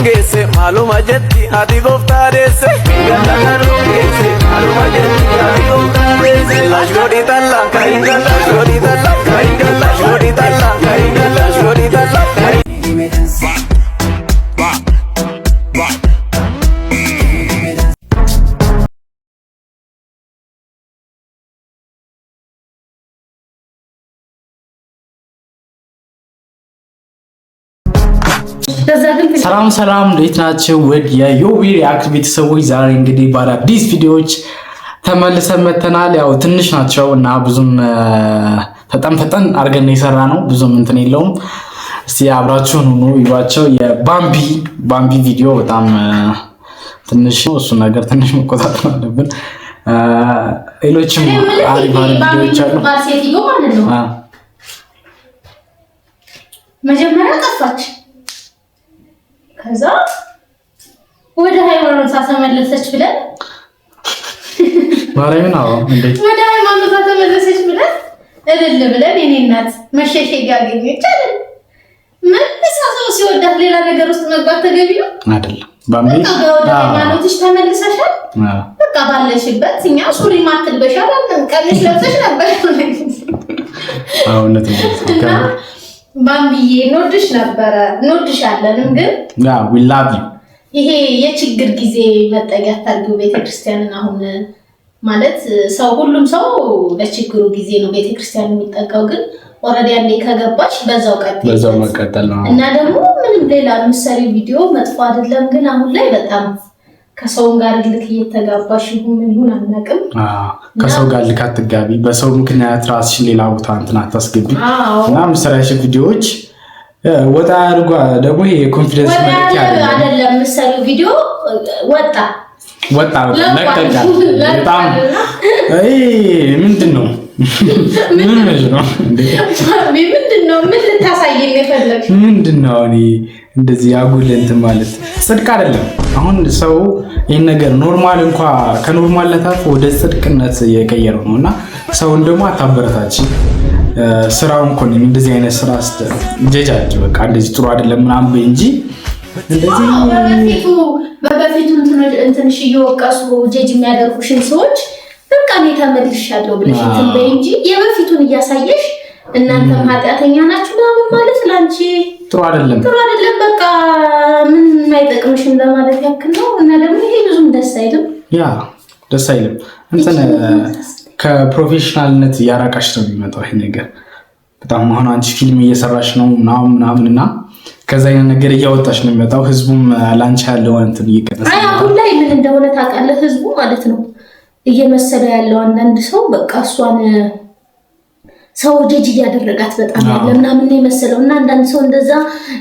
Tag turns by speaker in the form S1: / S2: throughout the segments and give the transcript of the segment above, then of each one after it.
S1: geesse maaluma jetti ati gooftaa deesse ganda garuu geesse maaluma jetti ati gooftaa deesse lash godhi talla kainga lash godhi talla kainga lash godhi talla kainga lash godhi talla
S2: ሰላም ሰላም እንዴት ናችሁ? ወድ የዮቢ ሪአክት ቤተሰቦች ዛሬ እንግዲህ በአዲስ ቪዲዮዎች ተመልሰን መተናል። ያው ትንሽ ናቸው እና ብዙም ፈጠን አድርገን የሰራ ነው ብዙም እንትን የለውም። እስቲ አብራችሁን ሁኑ ይዋቸው። የባምቢ ቪዲዮ በጣም ትንሽ ነው፣ እሱ ነገር ትንሽ መቆጣጠር አለብን። ሌሎችም አሪፍ ቪዲዮዎች አሉ።
S3: መጀመሪያ ጠፋች፣ ከዛ ወደ ሃይማኖት ተመለሰች ብለን
S2: ማርያምን እንዴት
S3: ወደ ሃይማኖት ተመለሰች ብለን እልል ብለን የኔ እናት መሸሸጊያ አገኘች አይደል? ሰው ሲወዳት ሌላ ነገር ውስጥ መግባት ተገቢ ነው
S2: አይደለም? ባምቢ
S3: ወደ ሃይማኖትሽ ተመልሰሻል፣ በቃ ባለሽበት። እኛ ሱሪ ማትልበሻል አለን፣ ቀሚስ ለብሰሽ ነበር።
S2: አሁን
S3: ባምቢዬ እንወድሽ ነበረ እንወድሻለንም፣ ግን
S2: we love you።
S3: ይሄ የችግር ጊዜ መጠጊያ ታርጊው ቤተክርስቲያንን። አሁን ማለት ሁሉም ሰው ለችግሩ ጊዜ ነው ቤተክርስቲያን የሚጠጋው፣ ግን ኦሬዲ አንዴ ከገባሽ በዛው
S2: መቀጠል ነው።
S3: እና ደግሞ ምንም ሌላ ምሳሌ ቪዲዮ መጥፎ አይደለም፣ ግን አሁን ላይ በጣም ከሰው ጋር ልክ እየተጋባሽ ምን ይሁን አናውቅም።
S2: ከሰው ጋር ልክ አትጋቢ፣ በሰው ምክንያት ራስሽን ሌላ ቦታ እንትን አታስገቢ። እና ምሳሌሽ ቪዲዮዎች ወጣ አድርጓ ደግሞ ይሄ ኮንፊደንስ መለኪያ
S3: አይደለም። ምሳሌ ቪዲዮ ወጣ ለቀቀ በጣም ምንድን ነው ምን ነው ምን ልታሳየኝ የፈለግሽ ምንድን ነው?
S2: እኔ እንደዚህ አጉል እንትን ማለት ጽድቅ አይደለም። አሁን ሰው ይሄን ነገር ኖርማል ከኖርማልነት ወደ ጽድቅነት የቀየረው ነውና ሰውን ደግሞ አታበረታች። ስራውን እኮ ነው እንደዚህ አይነት ስራ ጀጃጅ በቃ እንደዚህ ጥሩ አይደለም ምናምን እንጂ እንደዚህ
S3: በፊቱ እንትንሽ እየወቀሱ ጀጅ የሚያደርጉሽን ሰዎች በቃ እኔ ተመልሻለሁ ብለሽ እንትን በይ እንጂ የበፊቱን እያሳየሽ እናንተም ኃጢአተኛ ናችሁ ምናምን ማለት ላንቺ
S2: ጥሩ አይደለም።
S3: በቃ ምን የማይጠቅምሽም ለማለት ያክል ነው። እና ደግሞ ይሄ ብዙም ደስ አይልም።
S2: ደስ አይልም። እንትን ከፕሮፌሽናልነት ያራቃሽ ነው የሚመጣው ይሄ ነገር። በጣም አሁን አንቺ ፊልም እየሰራሽ ነው ምናምንና ከዛ አይነት ነገር እያወጣሽ ነው የሚመጣው። ህዝቡም ላንቺ ያለው እንትን እየቀነሰ
S3: አሁን ላይ ምን እንደሆነ ታውቃለህ? ህዝቡ ማለት ነው እየመሰለ ያለው አንዳንድ ሰው በቃ እሷን ሰው ጀጅ እያደረጋት በጣም ያለ ምናምን የመሰለው እና አንዳንድ ሰው እንደዛ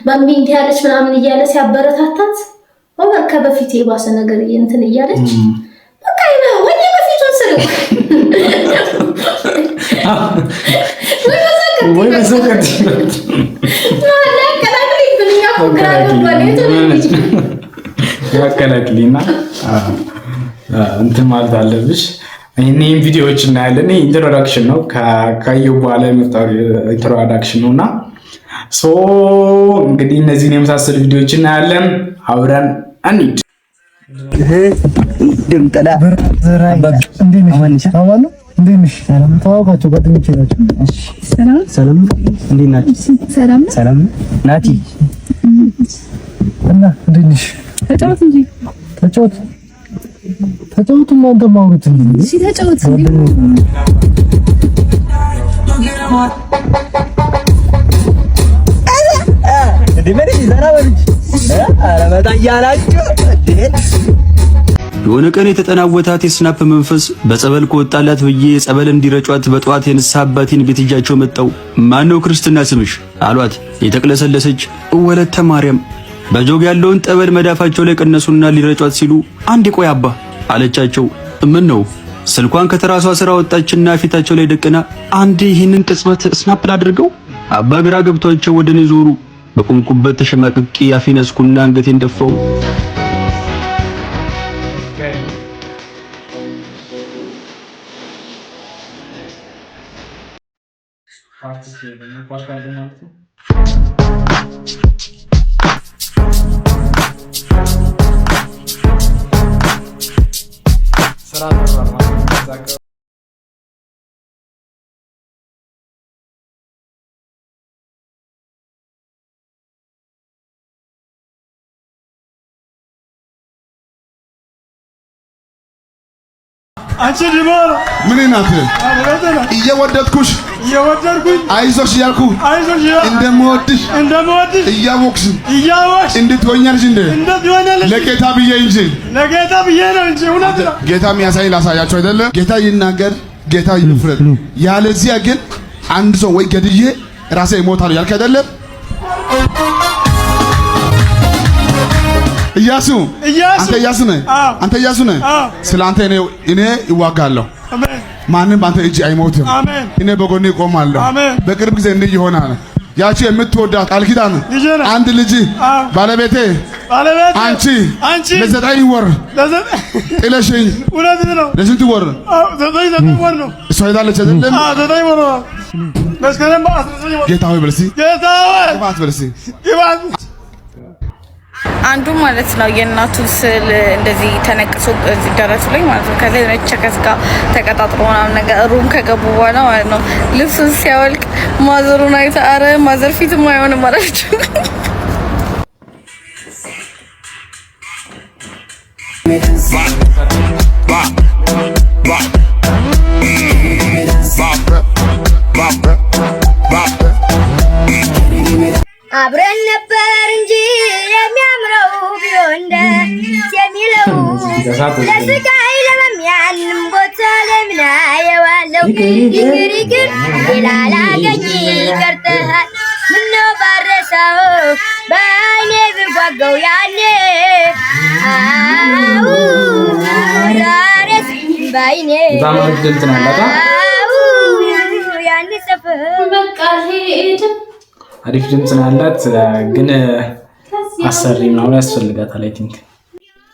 S3: ባምቢንት ያለች ምናምን እያለ ሲያበረታታት ወበካ በፊት የባሰ ነገር እንትን እያለች በቃ ወይ በፊቱን ስሩ
S2: ወይ በሰከት ያከላክሊና እንትን ማለት አለብሽ። እኔም ቪዲዮዎች እናያለን። ኢንትሮዳክሽን ነው ካየው በኋላ የመጣው ኢንትሮዳክሽን ነውና እንግዲህ እነዚህን የመሳሰሉ ቪዲዮዎች እናያለን። አብረን እንሂድ።
S4: ይሄ ድምጠላ ሰላም ተዋውቃቸው ጓደኞቼ ናቸው። እሺ ሰላም እንዴት ናችሁ? ሰላም ናቲ እና እንዴት ነሽ? ተጫወቱ እናንተ ማውሩት እንዴ? እሺ ተጫወቱ
S5: የሆነ ቀን የተጠናወታት የስናፕ መንፈስ በጸበል ከወጣላት ብዬ ጸበል እንዲረጯት በጠዋት የንስሐ አባቴን ቤት እጃቸው መጣው። ማነው ክርስትና ስምሽ አሏት። የተቅለሰለሰች ወለተ ማርያም። በጆግ ያለውን ጠበል መዳፋቸው ላይ ቀነሱና ሊረጯት ሲሉ አንዴ ቆይ አባ አለቻቸው። ምን ነው? ስልኳን ከተራሷ ስራ ወጣችና ፊታቸው ላይ ደቅና አንዴ ይህንን ቅጽበት ስናፕ አድርገው። አባ ግራ ገብቷቸው ወደኔ ዞሩ። በቁምቁበት ተሸማቅቄ ያፊነስኩና አንገቴን ደፋው።
S6: አንቺ ዲቦራ
S7: ምን ናት? እየወደድኩሽ አይዞሽ ያልኩ እንደምወድሽ እያወቅሽ እንድትሆኛለሽ ለጌታ ብዬ እንጂ እውነት ነው። ጌታ የሚያሳይ ላሳያቸው አይደለ? ጌታ ይናገር፣ ጌታ ይፍረድ። ያለዚያ ግን አንድ ሰው ወይ ገድዬ ራሴ እሞታለሁ ያልክ አይደለ? ኢያሱ አንተ ኢያሱ ነህ። ስላንተ እኔ እዋጋለሁ። ማንም ባንተ እጅ አይሞትም። እኔ በጎኔ እቆማለሁ። በቅርብ ጊዜ እንዲህ ይሆናል። ያቺ የምትወዳት ቃል ኪዳን አንድ ልጅ ባለቤቴ አንቺ ለዘጠኝ ወር ጥለሽኝ ለስንት ወር እሷ ሄዳለች አይደለም? ጌታ ሆይ በል እስኪ ግባት በል እስኪ
S8: አንዱ ማለት ነው የእናቱን ስዕል እንደዚህ ተነቅሶ እዚህ ደረቱ ላይ ማለት ነው። ከዛ የሆነች ከስጋ ተቀጣጥሮ ምናምን ነገር ሩም ከገቡ በኋላ ማለት ነው ልብሱን ሲያወልቅ ማዘሩን አይታ አረ ማዘር ፊትም አይሆንም አለችው።
S9: አብረን ነበር እንጂ የሚያምረው ቢሆን ደስ የሚለው ለስቃይ ለመሚያንም ቦታ ለምን አየዋለሁ ይቅር ይላላገኝ ቀርተሃል ምነው ባረሳው በአይኔ ብጓጓው ያኔ ዛሬስ በአይኔ ያኔ ሰፈር
S3: በቃ ሄድ
S2: አሪፍ ድምጽ ነው ያላት፣ ግን አሰሪ ምናምን ያስፈልጋታል። አይ ቲንክ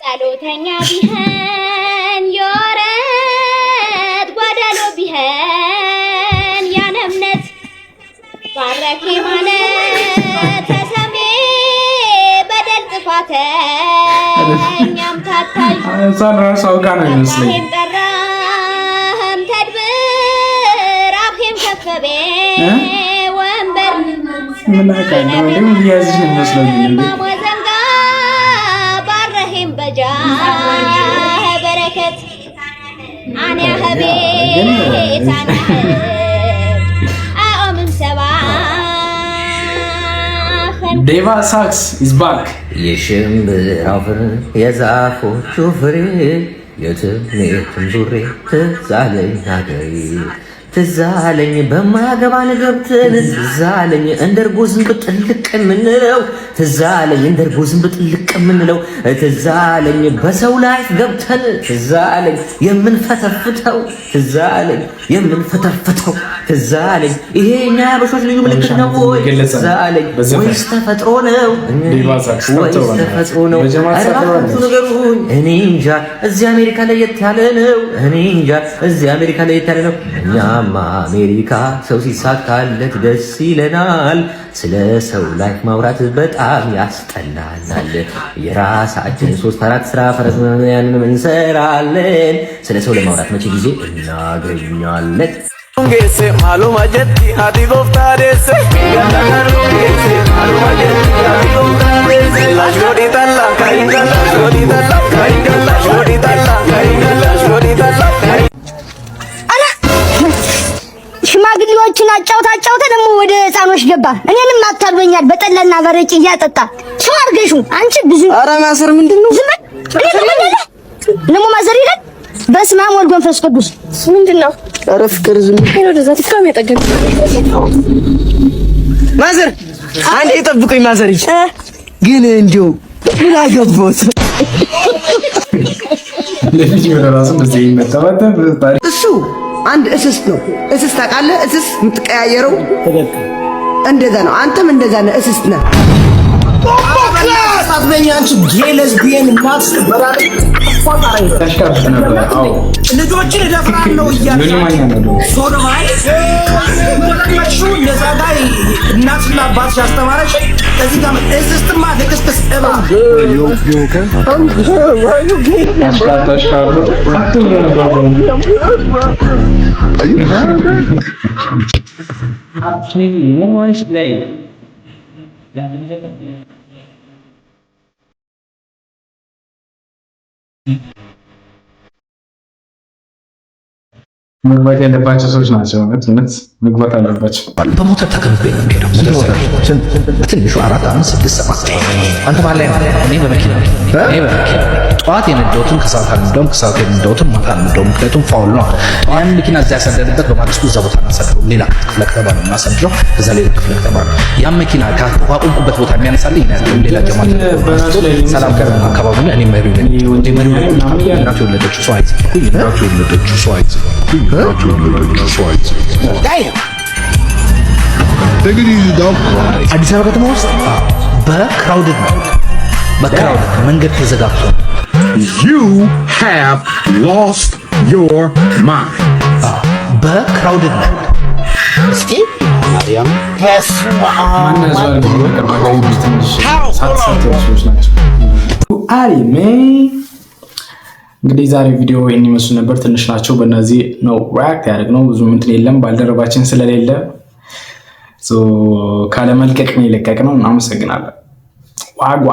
S9: ጸሎተኛ ቢሆን የወረት ጓዳሎ ቢሆን ያን እምነት ባረኬ ማለት ተሰሜ በደል ጥፋተኛም ታታዥ
S2: እሷን ራሱ አውቃ ነው የሚመስለኝ።
S9: ጠራህም ተድብር አብሄም ከፈቤ
S2: ምን አውቃለሁ እንደም ሊያዝሽ ነው የሚመስለው እንዴ
S9: ወዘንጋ ባረህም በጃ በረከት አኔ ሀቤ ታና አኦምን ሰባ
S2: ዴቫ ሳክስ ኢዝ ባክ
S10: የሽምብራው ፍሬ የዛፎቹ ፍሬ የትሜትም ዙሬ ትዝ አለኝ ሀገሬ ትዝ አለኝ በማያገባን ገብተን ትዝ አለኝ እንደ እርጎ ዝንብ ጥልቅ የምንለው ትዝ አለኝ እንደ እርጎ ዝንብ ጥልቅ የምንለው ትዝ አለኝ በሰው ላይ ገብተን ትዝ አለኝ የምንፈተፍተው ትዝ አለኝ የምንፈተፍተው ትዝ አለኝ ይሄ እኛ ያበሾች ልዩ ምልክት ነው ወይ ትዝ አለኝ ወይስ ተፈጥሮ ነው ወይስ ተፈጥሮ ነው እባካችሁ ንገሩኝ እኔ እንጃ እዚህ አሜሪካ ለየት ያለ ነው እኔ እንጃ እዚህ አሜሪካ ለየት ያለ ነው እኛማ አሜሪካ ሰው ሲሳካለት ደስ ይለናል ስለ ሰው ላይፍ ማውራት በጣም ያስጠላናል የራሳችን 3-4 ስራ ፈረስ ያንን እንሰራለን ስለ ሰው ለማውራት መቼ ጊዜ እናገኛለን
S1: Ungese maluma jetti ati goftadese Ungese maluma jetti ati goftadese Lashgodi talla kaingala Lashgodi talla kaingala Lashgodi talla kaingala Lashgodi talla
S9: ሽማግሌዎችን አጫውታ ደግሞ ወደ ህፃኖች ገባ እኔንም አታልበኛል በጠላና በረጭ እያጠጣ ሰው አርገሹ አንቺ ብዙ
S11: ኧረ ማሰር ምንድነው
S9: ዝም በል እኔ ማዘር ይላል በስመ አብ ወወልድ ወመንፈስ ቅዱስ ምንድነው
S11: ኧረ ፍቅር ዝም ብሎ ወደዛ ትካም ያጠገብ ማዘር አንዴ ይጠብቁኝ ማዘር ይች ግን እንዲው ምን አገባሁት
S2: ለልጅ ወራሱ እንደዚህ መጣጣት
S11: እሱ አንድ እስስት ነው እስስት ታውቃለህ እስስት የምትቀያየረው እንደዛ ነው አንተም እንደዛ ነህ እስስት ነህ አትበኛ አንቺ ጌ ሌዝቢየን ማክስ በራሪ ፋጣሪ ልጆችን እደፍራለሁ እያልሽ ሶዶማይ ወለቀሹ ለዛጋይ እናትና አባትሽ አስተማረሽ እዚህ ጋር እስትማ ለክስክስ እባ
S2: መግባት ያለባቸው ሰዎች ናቸው። እውነት መግባት አለባቸው።
S12: በሞተር ተከብቤ ነው የምሄደው። በትንሹ 4 5 6 7 አንተ ማለት ላይ እኔ በመኪና ጠዋት የነዳሁትን ከሰዓት አልነዳሁም፣ ከሰዓት የነዳሁትን ማታ አልነዳሁም። ምክንያቱም ፋውል ነው። ያን መኪና እዚያ ያሳደርበት በማግስቱ እዛ ቦታ እናሳድረው ሌላ ክፍለ ከተማ ነው እናሳድረው፣ እዛ ሌላ ክፍለ ከተማ ነው። ያን መኪና ካቆምኩበት ቦታ የሚያነሳልኝ ነው ሌላ ጀማል ሰላም ከረና አካባቢ ነው። እኔ መሪው ነኝ። እናቱ የወለደችው ሰው አይጽፍኩኝ እናቱ የወለደችው ሰው አይጽፍኩኝ አዲስ አበባ ከተማ ውስጥ በክራውድድ ነው። በክራውድድ መንገድ ተዘጋግቶ
S7: You have lost your mind.
S12: በክራውድድ ነው። እስኪ ማርያም
S2: እንግዲህ ዛሬ ቪዲዮ ይህን ይመስሉ ነበር። ትንሽ ናቸው። በእነዚህ ነው ሪያክት ያደረግነው። ብዙ እንትን የለም፣ ባልደረባችን ስለሌለ ካለመልቀቅ ነው የለቀቅነው። እናመሰግናለን። ዋጓ